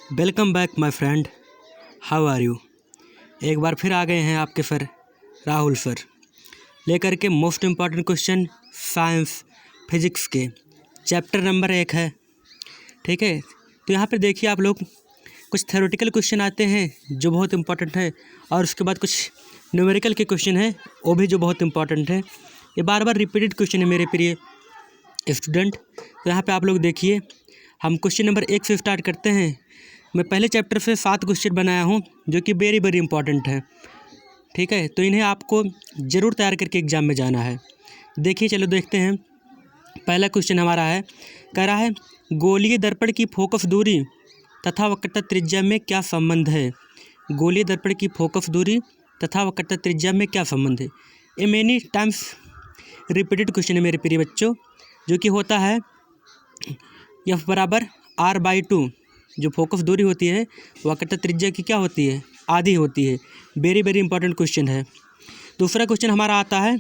Welcome back my friend, how are you. एक बार फिर आ गए हैं आपके सर राहुल सर लेकर के most important question science physics के चैप्टर नंबर 1 है। ठीक है, तो यहाँ पे देखिए आप लोग, कुछ थ्योरेटिकल क्वेश्चन आते हैं जो बहुत इंपॉर्टेंट है, और उसके बाद कुछ न्यूमेरिकल के क्वेश्चन हैं वो भी जो बहुत इंपॉर्टेंट है। ये बार बार रिपीटेड क्वेश्चन है मेरे प्रिय स्टूडेंट। तो यहाँ पे आप लोग देखिए, हम क्वेश्चन नंबर 1 से स्टार्ट करते हैं। मैं पहले चैप्टर से 7 क्वेश्चन बनाया हूँ जो कि वेरी वेरी इंपॉर्टेंट है। ठीक है, तो इन्हें आपको ज़रूर तैयार करके एग्जाम में जाना है। देखिए, चलो देखते हैं। पहला क्वेश्चन हमारा है, कह रहा है गोलीय दर्पण की फोकस दूरी तथा वक्रता त्रिज्या में क्या संबंध है। गोलीय दर्पण की फोकस दूरी तथा वक्रता त्रिज्या में क्या संबंध है। ये मेनी टाइम्स रिपीटेड क्वेश्चन है मेरे प्रिय बच्चों, जो कि होता है F बराबर R/2। जो फोकस दूरी होती है वक्रता त्रिज्या की क्या होती है, आधी होती है। वेरी वेरी इंपॉर्टेंट क्वेश्चन है। दूसरा क्वेश्चन हमारा आता है,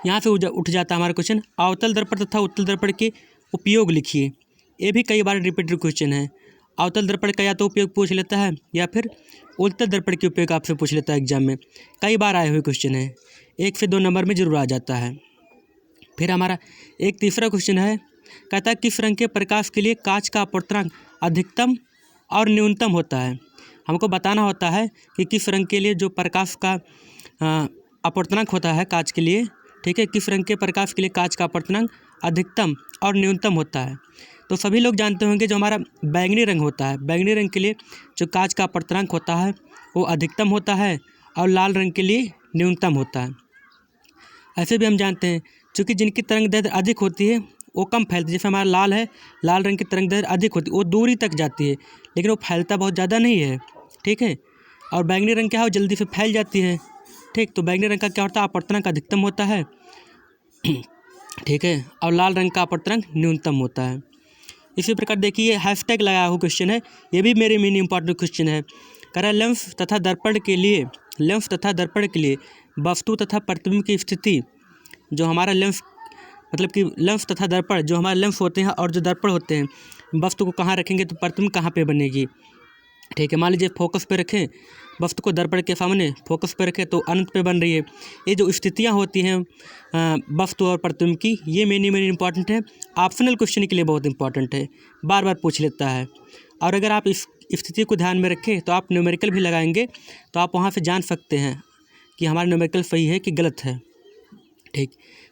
यहाँ से उठ जाता है हमारा क्वेश्चन, अवतल दर्पण तथा उत्तल दर्पण के उपयोग लिखिए। ये भी कई बार रिपीटेड क्वेश्चन है। अवतल दर्पण का या तो उपयोग पूछ लेता है या फिर उत्तल दर्पण के उपयोग आपसे पूछ लेता है एग्जाम में। कई बार आए हुए क्वेश्चन है, 1 से 2 नंबर में जरूर आ जाता है। फिर हमारा एक तीसरा क्वेश्चन है, कहता है किस रंग के प्रकाश के लिए कांच का अपवर्तनांक अधिकतम और न्यूनतम होता है। हमको बताना होता है कि किस रंग के लिए जो प्रकाश का अपवर्तनांक होता है कांच के लिए, ठीक है, किस रंग के प्रकाश के लिए कांच का अपवर्तनांक अधिकतम और न्यूनतम होता है। तो सभी लोग जानते होंगे जो हमारा बैंगनी रंग होता है, बैंगनी रंग के लिए जो कांच का अपवर्तनांक होता है वो अधिकतम होता है और लाल रंग के लिए न्यूनतम होता है। ऐसे भी हम जानते हैं चूँकि जिनकी तरंग दैर्घ्य अधिक होती है वो कम फैलती है। जैसे हमारा लाल है, लाल रंग की तरंग दैर्घ्य अधिक होती है, वो दूरी तक जाती है लेकिन वो फैलता बहुत ज़्यादा नहीं है। ठीक है, और बैंगनी रंग क्या है, वो जल्दी से फैल जाती है। ठीक, तो बैंगनी रंग का क्या होता है, अपवर्तनांक अधिकतम होता है। ठीक है, और लाल रंग का अपवर्तनांक न्यूनतम होता है। इसी प्रकार देखिए, हैशटैग लगाया हुआ क्वेश्चन है, ये भी मेरे मेन इंपॉर्टेंट क्वेश्चन है। कह रहा है लेंस तथा दर्पण के लिए वस्तु तथा प्रतिबिंब की स्थिति, जो हमारा लेंस मतलब कि लेंस तथा दर्पण, जो हमारे लेंस होते हैं और जो दर्पण होते हैं, वस्तु को कहाँ रखेंगे तो प्रतिबिंब कहाँ पे बनेगी। ठीक है, मान लीजिए फोकस पे रखें वस्तु को, दर्पण के सामने फोकस पे रखें तो अनंत पे बन रही है। ये जो स्थितियाँ होती हैं वस्तु और प्रतिबिंब की, ये मेनी इंपॉर्टेंट है। ऑप्शनल क्वेश्चन के लिए बहुत इंपॉर्टेंट है, बार बार पूछ लेता है। और अगर आप इस स्थिति को ध्यान में रखें तो आप न्यूमेरिकल भी लगाएंगे तो आप वहाँ से जान सकते हैं कि हमारा न्यूमेरिकल सही है कि गलत है। ठीक,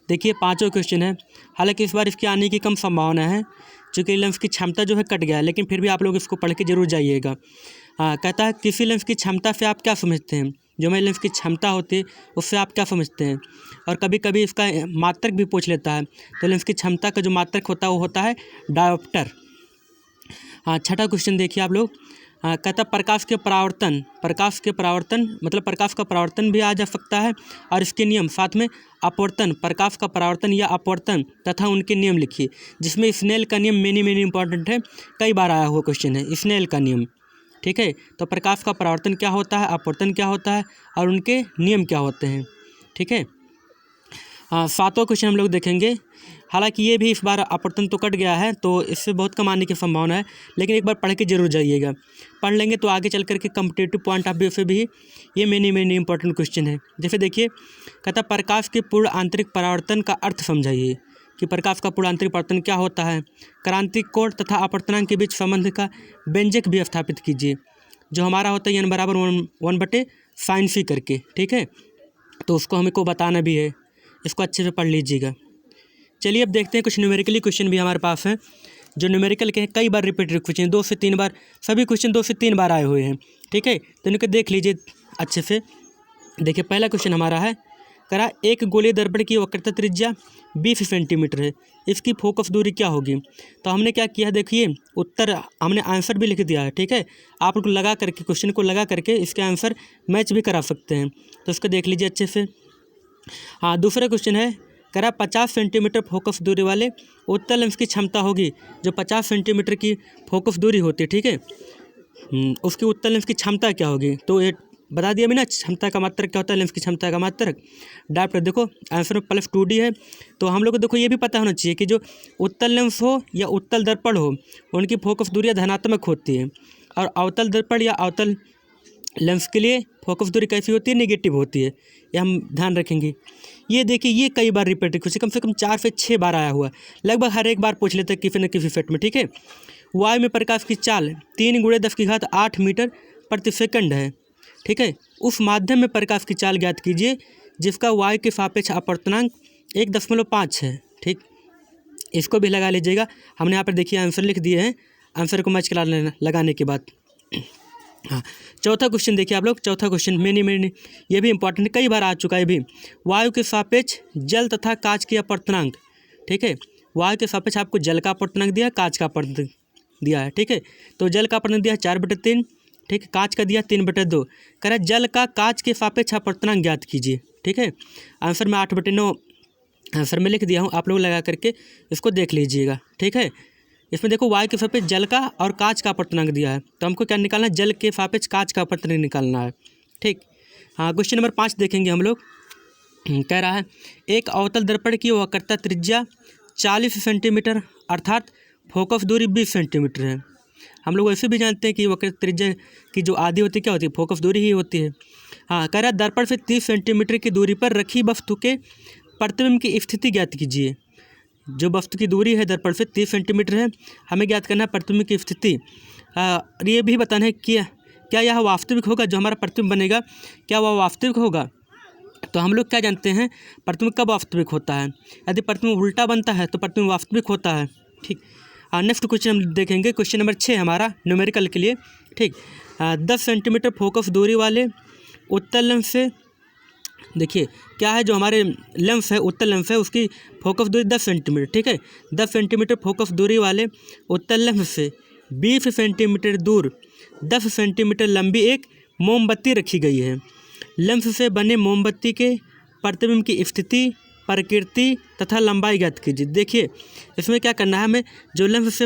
देखिए पांचों क्वेश्चन है। हालांकि इस बार इसके आने की कम संभावना है क्योंकि लेंस की क्षमता जो है कट गया है, लेकिन फिर भी आप लोग इसको पढ़ के जरूर जाइएगा। कहता है किसी लेंस की क्षमता से आप क्या समझते हैं। जो हमारे लेंस की क्षमता होती है उससे आप क्या समझते हैं। और कभी कभी इसका मात्रक भी पूछ लेता है, तो लेंस की क्षमता का जो मात्रक होता है वो होता है डायोप्टर। छठा क्वेश्चन देखिए आप लोग, कहता प्रकाश के परावर्तन मतलब प्रकाश का परावर्तन भी आ जा सकता है और इसके नियम, साथ में अपवर्तन, प्रकाश का परावर्तन या अपवर्तन तथा उनके नियम लिखिए। जिसमें स्नेल का नियम मेनी इंपॉर्टेंट है, कई बार आया हुआ क्वेश्चन है स्नेल का नियम। ठीक है, तो प्रकाश का परावर्तन क्या होता है, अपवर्तन क्या होता है और उनके नियम क्या होते हैं। ठीक है, सातों क्वेश्चन हम लोग देखेंगे। हालांकि ये भी इस बार अपवर्तन तो कट गया है तो इससे बहुत कम आने की संभावना है, लेकिन एक बार पढ़ के जरूर जाइएगा। पढ़ लेंगे तो आगे चल करके कॉम्पिटिटिव पॉइंट ऑफ व्यू से भी ये मेनी इंपॉर्टेंट क्वेश्चन है। जैसे देखिए, कहता प्रकाश के पूर्ण आंतरिक परावर्तन का अर्थ समझाइए कि प्रकाश का पूर्ण आंतरिक परावर्तन क्या होता है। क्रांतिक कोण तथा अपवर्तनांक के बीच संबंध का व्यंजक भी स्थापित कीजिए, जो हमारा होता है n बराबर 1/sin करके। ठीक है, तो उसको हमको बताना भी है, इसको अच्छे से पढ़ लीजिएगा। चलिए अब देखते हैं, कुछ न्यूमेरिकली क्वेश्चन भी हमारे पास हैं जो न्यूमेरिकल के हैं, कई बार रिपीटेड क्वेश्चन, 2 से 3 बार, सभी क्वेश्चन 2 से 3 बार आए हुए हैं। ठीक है, तो इनको देख लीजिए अच्छे से। देखिए पहला क्वेश्चन हमारा है, करा एक गोलीय दर्पण की वक्रता त्रिज्या 20 सेंटीमीटर है, इसकी फोकस दूरी क्या होगी। तो हमने क्या किया, देखिए उत्तर हमने आंसर भी लिख दिया है। ठीक है, आप लोग लगा करके क्वेश्चन को लगा करके इसके आंसर मैच भी करा सकते हैं, तो इसको देख लीजिए अच्छे से। दूसरा क्वेश्चन है, करा 50 सेंटीमीटर फोकस दूरी वाले उत्तल लेंस की क्षमता होगी, जो 50 सेंटीमीटर की फोकस दूरी होती है। ठीक है, उसकी उत्तल लेंस की क्षमता क्या होगी। तो ये बता दिया मैंने क्षमता का मात्रक क्या होता है, लेंस की क्षमता का मात्रक। डायरेक्ट देखो आंसर में प्लस 2D है। तो हम लोग को देखो ये भी पता होना चाहिए कि जो उत्तल लेंस हो या उत्तल दर्पण हो उनकी फोकस दूरी धनात्मक होती है, और अवतल दर्पण या अवतल लेंस के लिए फोकस दूरी कैसी होती है, नेगेटिव होती है। ये हम ध्यान रखेंगे। ये देखिए ये कई बार रिपीट कम से कम 4 से 6 बार आया हुआ है, लगभग हर एक बार पूछ लेते हैं किसी न किसी सेट में। ठीक है, वायु में प्रकाश की चाल 3 × 10⁸ मीटर प्रति सेकंड है। ठीक है, उस माध्यम में प्रकाश की चाल ज्ञात कीजिए जिसका वायु के सापेक्ष अपवर्तनांक 1.5 है। ठीक, इसको भी लगा लीजिएगा। हमने यहाँ पर देखिए आंसर लिख दिए हैं, आंसर को मैच करा लेना लगाने के बाद। हाँ, चौथा क्वेश्चन देखिए आप लोग। चौथा क्वेश्चन मैंने ये भी इंपॉर्टेंट कई बार आ चुका है भी। वायु के सापेक्ष जल तथा कांच की अपवर्तनांक। ठीक है, वायु के सापेक्ष आपको जल का अपवर्तनांक दिया, कांच का अपवर्तनांक दिया है। ठीक है, तो जल का अपवर्तनांक दिया 4/3। ठीक है, कांच का दिया 3/2। कह रहा है जल का कांच के सापेक्ष अपवर्तनांक ज्ञात कीजिए। ठीक है, आंसर में 8/9 आंसर में लिख दिया हूँ, आप लोग लगा करके इसको देख लीजिएगा। ठीक है, इसमें देखो वायु के सापेक्ष जल का और कांच का अपवर्तनांक दिया है, तो हमको क्या निकालना है, जल के सापेक्ष कांच का अपवर्तनांक निकालना है। ठीक, हाँ, क्वेश्चन नंबर 5 देखेंगे हम लोग। कह रहा है एक अवतल दर्पण की वक्रता त्रिज्या 40 सेंटीमीटर अर्थात फोकस दूरी 20 सेंटीमीटर है। हम लोग वैसे भी जानते हैं कि वक्रता त्रिज्या की जो आधी होती है क्या होती है, फोकस दूरी ही होती है। हाँ, कह रहा है दर्पण से 30 सेंटीमीटर की दूरी पर रखी वस्तु के प्रतिबिंब की स्थिति ज्ञात कीजिए। जो वस्तु की दूरी है दर्पण से 30 सेंटीमीटर है, हमें ज्ञात करना है प्रतिबिंब की स्थिति। ये भी बताना है कि क्या यह वास्तविक होगा, जो हमारा प्रतिबिंब बनेगा क्या वह वास्तविक होगा। तो हम लोग क्या जानते हैं प्रतिबिंब कब वास्तविक होता है, यदि प्रतिबिंब उल्टा बनता है तो प्रतिबिंब वास्तविक होता है। ठीक, नेक्स्ट क्वेश्चन हम देखेंगे, क्वेश्चन नंबर 6 हमारा न्यूमेरिकल के लिए। ठीक, 10 सेंटीमीटर फोकस दूरी वाले उत्तल लेंस से देखिए क्या है, जो हमारे लेंस है उत्तल लेंस है उसकी फोकस दूरी 10 सेंटीमीटर। ठीक है, 10 सेंटीमीटर फोकस दूरी वाले उत्तल लेंस से 20 सेंटीमीटर दूर 10 सेंटीमीटर लंबी एक मोमबत्ती रखी गई है। लेंस से बने मोमबत्ती के प्रतिबिंब की स्थिति, प्रकृति तथा लंबाई ज्ञात कीजिए। देखिए इसमें क्या करना है, हमें जो लेंस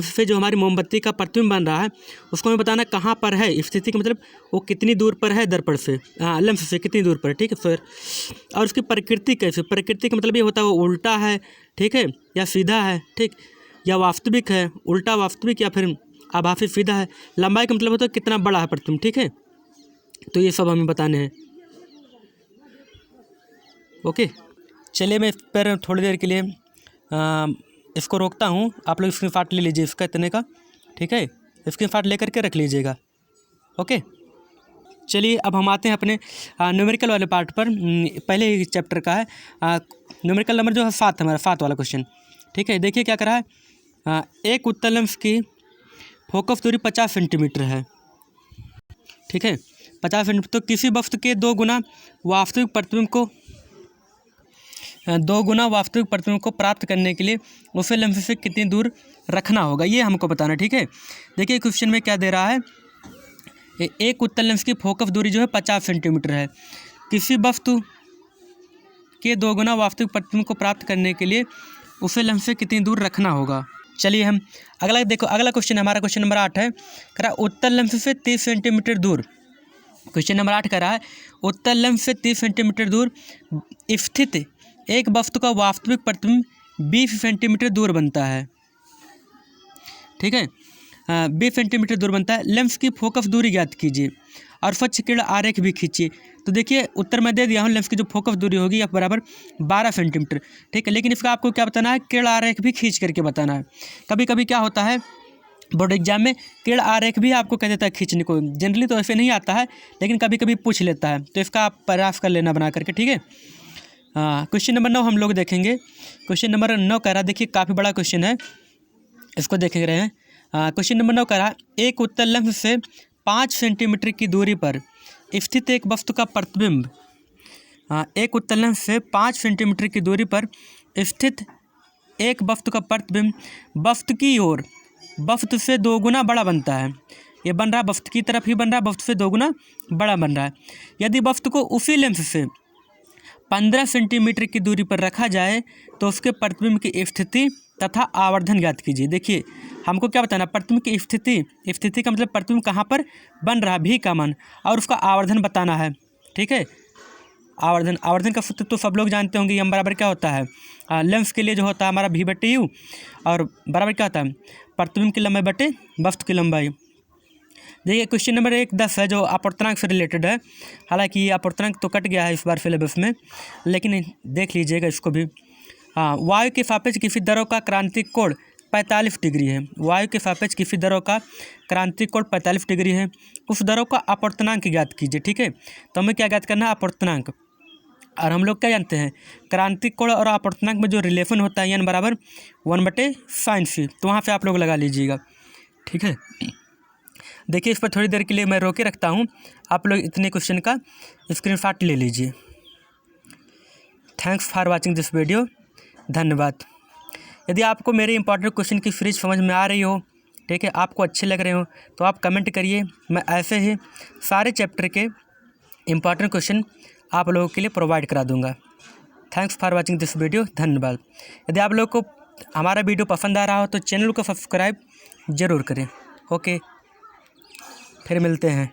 से जो हमारी मोमबत्ती का प्रतिबिंब बन रहा है उसको हमें बताना कहाँ पर है, स्थिति का मतलब वो कितनी दूर पर है दर्पण से, लेंस से कितनी दूर पर है। ठीक है सर, और उसकी प्रकृति कैसे, प्रकृति का मतलब ये होता है वो उल्टा है, ठीक है, या सीधा है, ठीक, या वास्तविक है, उल्टा वास्तविक या फिर आभासी सीधा है। लंबाई का मतलब होता है कितना बड़ा है प्रतिबिंब। ठीक है, तो ये सब हमें बताने हैं। ओके, चलिए मैं इस पर थोड़ी देर के लिए इसको रोकता हूँ, आप लोग स्क्रीनशॉट ले लीजिए इसका इतने का। ठीक है, स्क्रीनशॉट लेकर के रख लीजिएगा। ओके, चलिए अब हम आते हैं अपने न्यूमेरिकल वाले पार्ट पर। पहले ही चैप्टर का है न्यूमेरिकल नंबर जो है 7 हमारा 7 वाला क्वेश्चन। ठीक है, देखिए क्या करा है, एक उत्तल लेंस की फोकस दूरी 50 सेंटीमीटर है। ठीक है, 50 सेंटीमीटर, तो किसी वस्तु के 2 गुना वास्तविक प्रतिबिंब को प्राप्त करने के लिए उसे लेंस से कितनी दूर रखना होगा, ये हमको बताना। ठीक है, देखिए क्वेश्चन में क्या दे रहा है, एक उत्तल लेंस की फोकस दूरी जो है 50 सेंटीमीटर है, किसी वस्तु के 2 गुना वास्तविक प्रतिबिंब को प्राप्त करने के लिए उसे लेंस से कितनी दूर रखना होगा। चलिए हम अगला देखो, अगला क्वेश्चन हमारा क्वेश्चन नंबर 8 है, कह रहा उत्तल लेंस से 30 सेंटीमीटर दूर। क्वेश्चन नंबर 8 कह रहा है उत्तल लेंस से 30 सेंटीमीटर दूर स्थित एक वस्तु का वास्तविक प्रतिबिंब 20 सेंटीमीटर दूर बनता है। ठीक है, 20 सेंटीमीटर दूर बनता है। लेंस की फोकस दूरी ज्ञात कीजिए और स्वच्छ किरण आरेख भी खींचिए। तो देखिए उत्तर मैं दे दिया हूँ, लेंस की जो फोकस दूरी होगी या बराबर 12 सेंटीमीटर। ठीक है, लेकिन इसका आपको क्या बताना है, किरण आरेख भी खींच करके बताना है। कभी कभी क्या होता है बोर्ड एग्जाम में किरण आरेख भी आपको कह देता है खींचने को, जनरली तो ऐसे नहीं आता है लेकिन कभी कभी पूछ लेता है, तो इसका आप प्रयास कर लेना बना करके। ठीक है, क्वेश्चन नंबर 9 हम लोग देखेंगे। क्वेश्चन नंबर 9 कह रहा है, देखिए काफ़ी बड़ा क्वेश्चन है, इसको देख रहे हैं। क्वेश्चन नंबर 9 कह रहा है एक उत्तल लेंस से 5 सेंटीमीटर की दूरी पर स्थित एक वस्तु का प्रतिबिंब, एक उत्तल लेंस से 5 सेंटीमीटर की दूरी पर स्थित एक वस्तु का प्रतिबिंब वस्तु की ओर वस्तु से 2 गुना बड़ा बनता है। ये बन रहा है वस्तु की तरफ ही बन रहा है, वस्तु से 2 गुना बड़ा बन रहा है। यदि वस्तु को उसी लेंस से 15 सेंटीमीटर की दूरी पर रखा जाए तो उसके प्रतिबिंब की स्थिति तथा आवर्धन ज्ञात कीजिए। देखिए हमको क्या बताना, प्रतिबिंब की स्थिति का मतलब प्रतिबिंब कहाँ पर बन रहा है, भी का मान, और उसका आवर्धन बताना है। ठीक है, आवर्धन का सूत्र तो सब लोग जानते होंगे, एम बराबर क्या होता है, लेंस के लिए जो होता है हमारा भी बटे यू, और बराबर क्या होता है प्रतिबिंब की लंबाई बटे वस्तु की लंबाई। देखिए क्वेश्चन नंबर 10 है जो अपवर्तनांक से रिलेटेड है। हालांकि ये अपवर्तनांक तो कट गया है इस बार सिलेबस में, लेकिन देख लीजिएगा इसको भी। हाँ, वायु के सापेक्ष किसी दरों का क्रांतिक कोण 45 डिग्री है। वायु के सापेक्ष किसी दरों का क्रांतिक कोण 45 डिग्री है। उस दरों का अपवर्तनांक ज्ञात कीजिए। ठीक है, तो हमें क्या ज्ञात करना है, अपवर्तनांक। और हम लोग क्या जानते हैं, क्रांतिक कोण और अपवर्तनांक में जो रिलेशन होता है n बराबर 1/sin c, तो वहाँ पे आप लोग लगा लीजिएगा। ठीक है, देखिए इस पर थोड़ी देर के लिए मैं रोके रखता हूँ, आप लोग इतने क्वेश्चन का स्क्रीनशॉट ले लीजिए। Thanks for watching this video, धन्यवाद। यदि आपको मेरे इंपॉर्टेंट क्वेश्चन की सीरीज समझ में आ रही हो, ठीक है, आपको अच्छे लग रहे हो, तो आप कमेंट करिए। मैं ऐसे ही सारे चैप्टर के इंपॉर्टेंट क्वेश्चन आप लोगों के लिए प्रोवाइड करा दूंगा। Thanks for watching this video, धन्यवाद। यदि आप लोग को हमारा वीडियो पसंद आ रहा हो तो चैनल को सब्सक्राइब ज़रूर करें। ओके, फिर मिलते हैं।